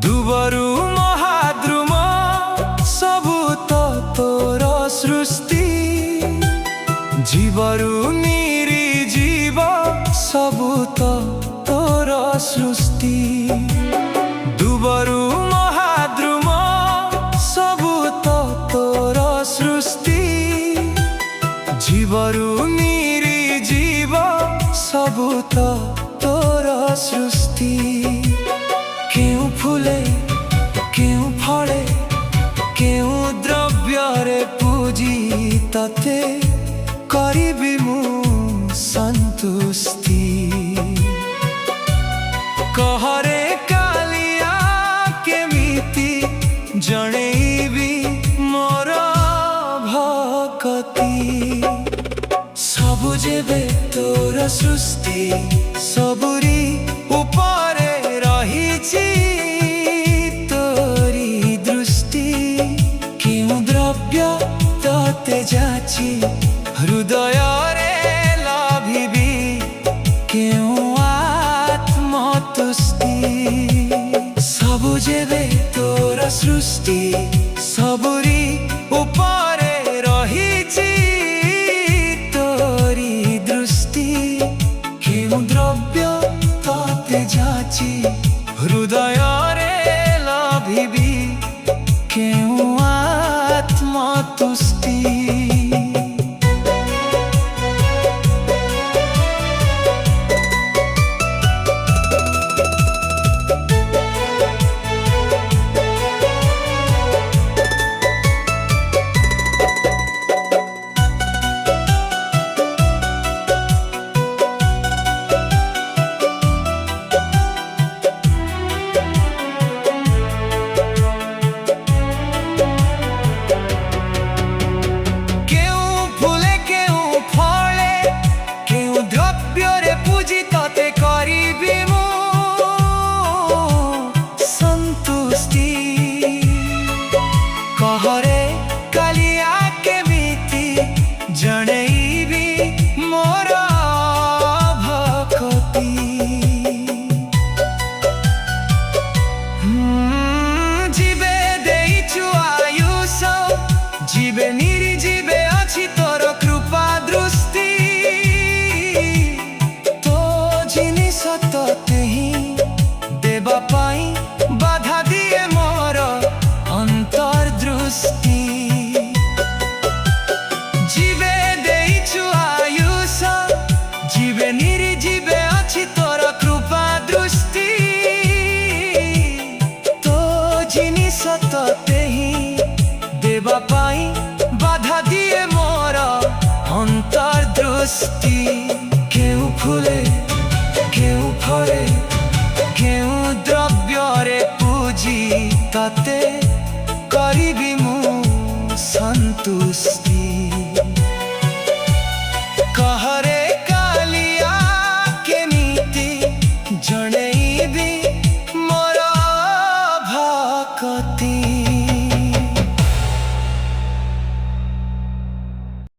दुबरु महाद्रुम सबु त तोर सृष्टि जीवरु निरी जीव सबु त तोर सृष्टि दुबरु महाद्रुम सबु त तोर सृष्टि जीवरु निरी जीव सबु त तोर सृष्टि केउ फुले केउ फले केउ द्रव्यरे पूजी तते करिबी मु संतुष्टि कहरे कालिया केमिति जणेबी मोर भक्ति सबु जेबे तोर सृष्टि सबुरी उपरे रहिछि तोरी दृष्टि केउ द्रव्य तते जाछि हृदय रे लाभिबी केउ आत्मतुष्टि सबु जेबे तोर सृष्टि सबुरी उपरे रहिछि तोरी दृष्टि केउ द्रव्य तते जाछि हृदय रे लाभिबी केउ आत्मतुष्टि कहरे कालिया केमिति जणेबी मोर भक्ति जीवे देइछु आयुष जीवे निर्जीवे अछि तोर कृपा दृष्टि तो जिनिस तते ही देबा पाई बाधा दिए मोर अंतर्दृष्टि जीवे देइछु आयुष जीवे निर्जीवे अछि तोर कृपा दृष्टि तो जिनिस तते ही देबा पाई बाधा दिए मोर अंतर्दृष्टि केउ फुले केउ फले केउ द्रव्यरे पूजी तते करिबी मु संतुष्टि कहरे कालिया केमिति जणेबी मोर भक्ति।